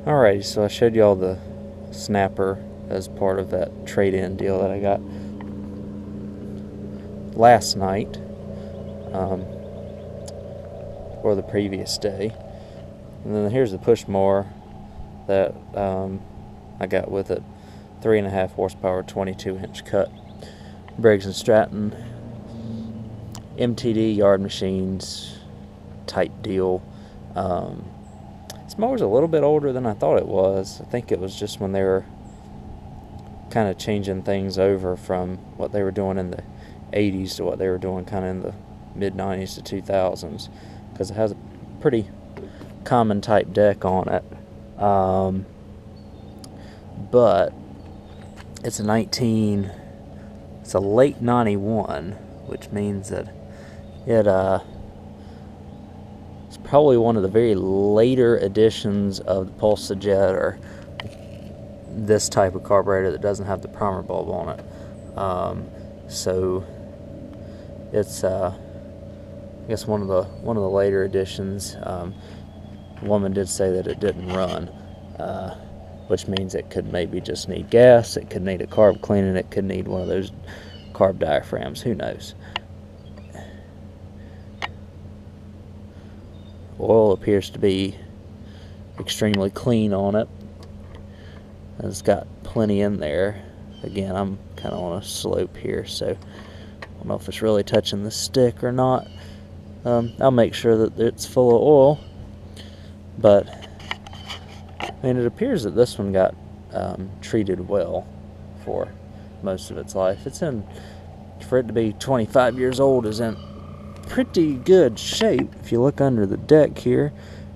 Alrighty, so I showed y'all the Snapper as part of that trade-in deal that I got last night, or the previous day. And then here's the push mower that I got with it. 3.5 horsepower, 22-inch cut. Briggs & Stratton, MTD yard machines type deal. This mower's a little bit older than I thought it was. I think it was just when they were kind of changing things over from what they were doing in the 80s to what they were doing kind of in the mid-90s to 2000s, because it has a pretty common type deck on it. But it's a late 91, which means that it's probably one of the very later editions of the Pulse Jet, or this type of carburetor that doesn't have the primer bulb on it. So it's I guess one of the later editions. The woman did say that it didn't run, which means it could maybe just need gas, it could need a carb cleaning, it could need one of those carb diaphragms, who knows. Oil appears to be extremely clean on it. It's got plenty in there. Again, I'm kind of on a slope here, so I don't know if it's really touching the stick or not. I'll make sure that it's full of oil, but I mean, it appears that this one got treated well for most of its life. For it to be 25 years old, is in pretty good shape. If you look under the deck here,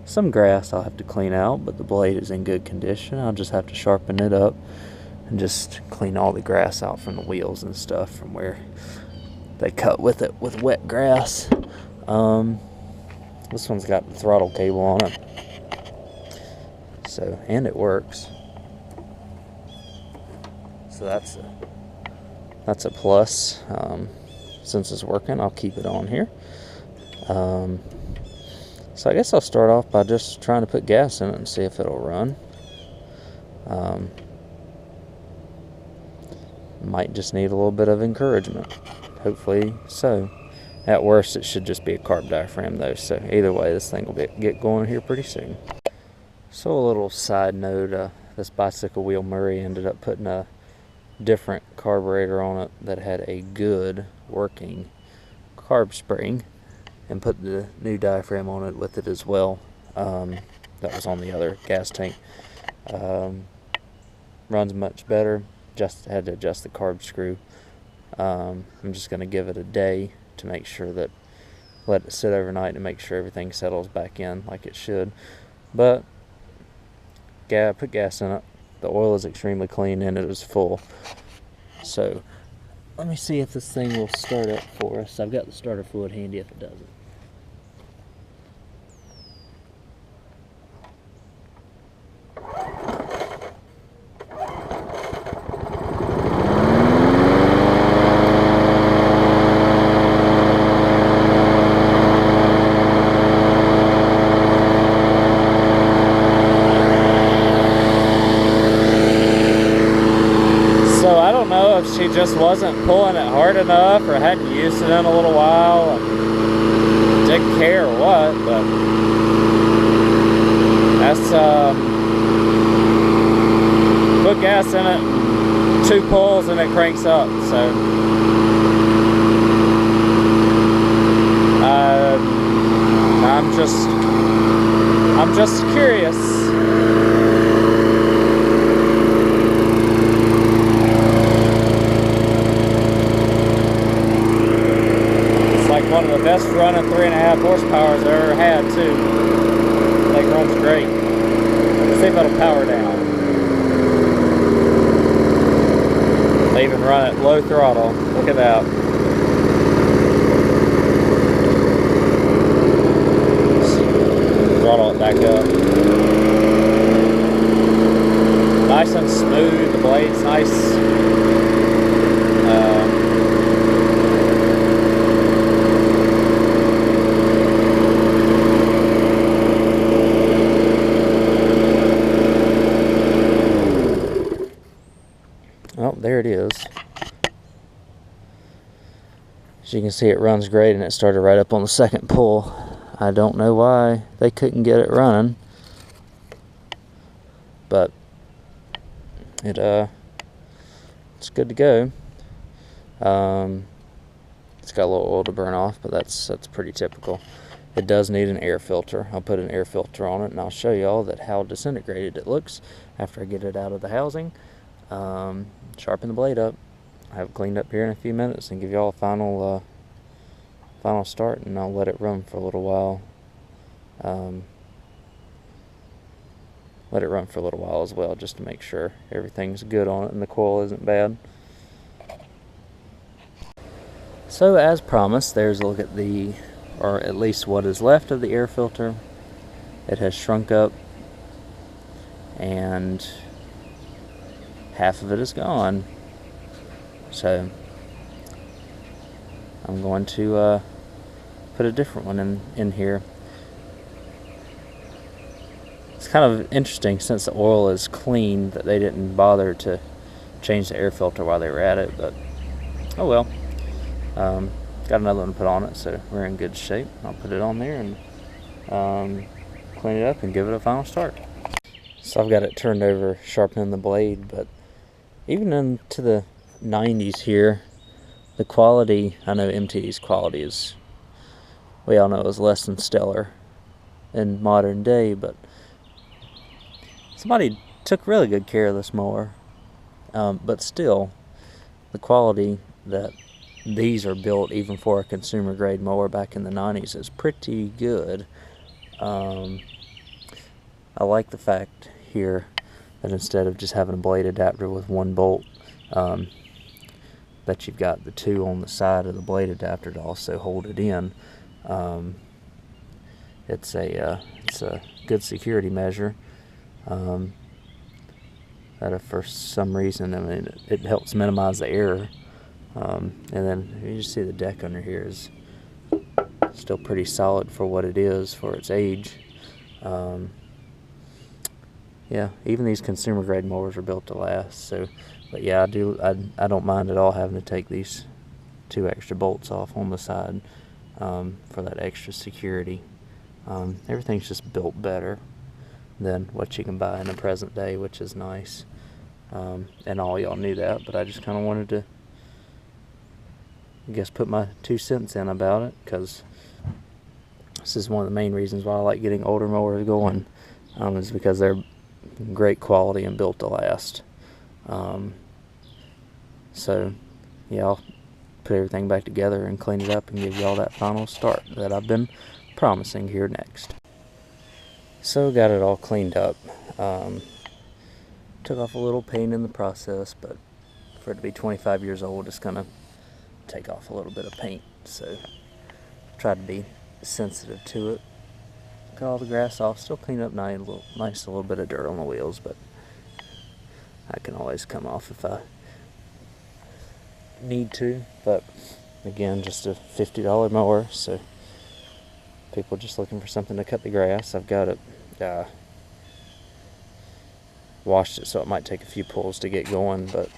some grass I'll have to clean out, but the blade is in good condition. I'll just have to sharpen it up and just clean all the grass out from the wheels and stuff from where they cut with it with wet grass. This one's got the throttle cable on it, so, and it works, so that's a plus. Since it's working, I'll keep it on here. So I guess I'll start off by just trying to put gas in it and see if it'll run. Might just need a little bit of encouragement. Hopefully so. At worst, it should just be a carb diaphragm though, so either way, this thing will get going here pretty soon. So a little side note, this bicycle wheel Murray ended up putting a different carburetor on it that had a good working carb spring, and put the new diaphragm on it with it as well. That was on the other gas tank. Runs much better. Just had to adjust the carb screw. I'm just going to give it a day to make sure that, let it sit overnight to make sure everything settles back in like it should. But put gas in it. The oil is extremely clean and it is full. So let me see if this thing will start up for us. I've got the starter fluid handy if it doesn't. So I don't know if she just wasn't pulling it hard enough or hadn't used it in a little while and didn't care or what, but that's put gas in it, 2 pulls and it cranks up. So I'm just curious. One of the best running 3.5 horsepower I've ever had too. The thing runs great. Let's see if it'll power down. They even run at low throttle. Look at that. Throttle it back up. Nice and smooth. The blade's nice. there it is. As you can see, it runs great, and it started right up on the second pull. I don't know why they couldn't get it running, but it's good to go. It's got a little oil to burn off, but that's pretty typical. It does need an air filter. I'll put an air filter on it, and I'll show y'all that how disintegrated it looks after I get it out of the housing. Sharpen the blade up. I have it cleaned up here in a few minutes and give y'all a final start, and I'll let it run for a little while. Let it run for a little while as well, just to make sure everything's good on it and the coil isn't bad. So as promised, there's a look at the, or at least what is left of the air filter. It has shrunk up, and half of it is gone. So I'm going to put a different one in here. It's kind of interesting, since the oil is clean, that they didn't bother to change the air filter while they were at it, but oh well. Got another one to put on it, so we're in good shape. I'll put it on there and clean it up and give it a final start. So I've got it turned over, sharpening the blade, but even into the 90s here, the quality, I know MTD's quality is, we all know it was less than stellar in modern day, but somebody took really good care of this mower. But still, the quality that these are built even for a consumer grade mower back in the 90s is pretty good. I like the fact here that instead of just having a blade adapter with one bolt, that you've got the two on the side of the blade adapter to also hold it in. It's a good security measure. That if for some reason, I mean, it helps minimize the error. And then you just see the deck under here is still pretty solid for what it is, for its age. Yeah, even these consumer grade mowers are built to last. So, but yeah, I don't mind at all having to take these two extra bolts off on the side for that extra security. Everything's just built better than what you can buy in the present day, which is nice. And all y'all knew that, but I just kind of wanted to, I guess, put my 2 cents in about it, because this is one of the main reasons why I like getting older mowers going, is because they're great quality and built to last. So yeah, I'll put everything back together and clean it up and give y'all that final start that I've been promising here next. So got it all cleaned up. Took off a little paint in the process, but for it to be 25 years old, it's gonna take off a little bit of paint, so tried to be sensitive to it. Got all the grass off, still clean up nice, a little bit of dirt on the wheels, but I can always come off if I need to. But again, just a $50 mower, so people just looking for something to cut the grass. I've got it washed it, so it might take a few pulls to get going, but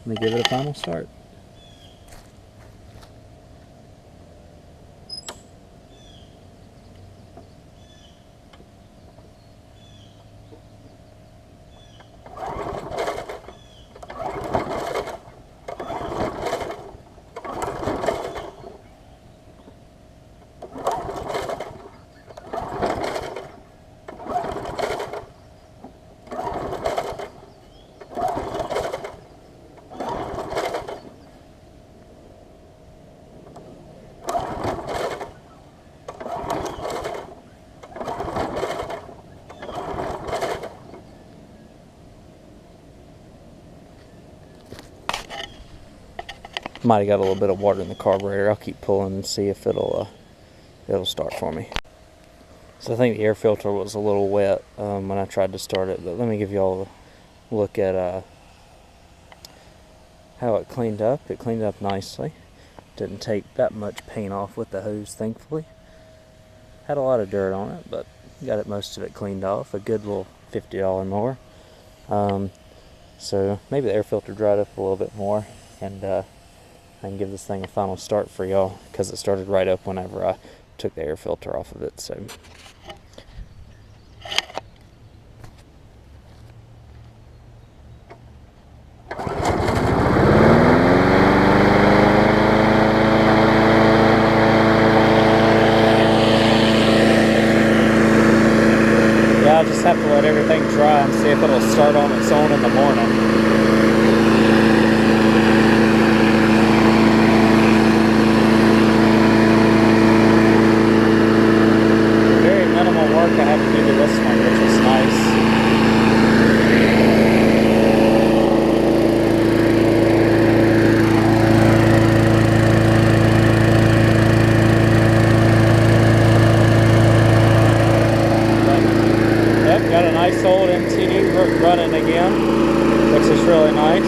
let me give it a final start. Might have got a little bit of water in the carburetor. I'll keep pulling and see if it'll start for me. So I think the air filter was a little wet when I tried to start it, but let me give you all a look at how it cleaned up. It cleaned up nicely. Didn't take that much paint off with the hose, thankfully. Had a lot of dirt on it, but got most of it cleaned off. A good little $50 mower. So maybe the air filter dried up a little bit more, and I can give this thing a final start for y'all, because it started right up whenever I took the air filter off of it. So yeah, I'll just have to let everything dry and see if it'll start on its own in the morning. Very minimal work I had to do to this one, which was nice. Got a nice old MTD running again, which is really nice.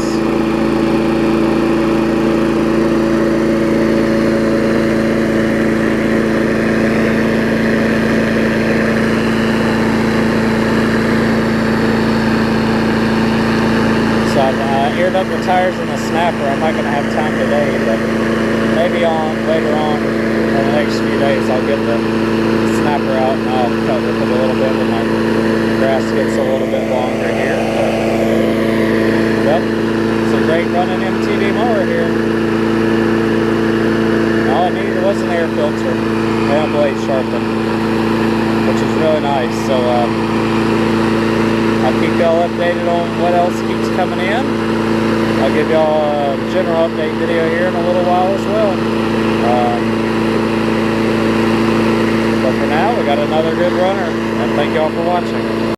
So I've aired up the tires in the Snapper. I'm not going to have time today, but maybe later on in the next few days I'll get the Snapper out and I'll cut with it a little bit when my grass gets a little bit longer here. But, yep, it's a great running MTD mower here. All I needed was an air filter and a blade sharpened, which is really nice. So I'll keep y'all updated on what else keeps coming in. I'll give y'all a general update video here in a little while as well. But for now, we got another good runner, and thank y'all for watching.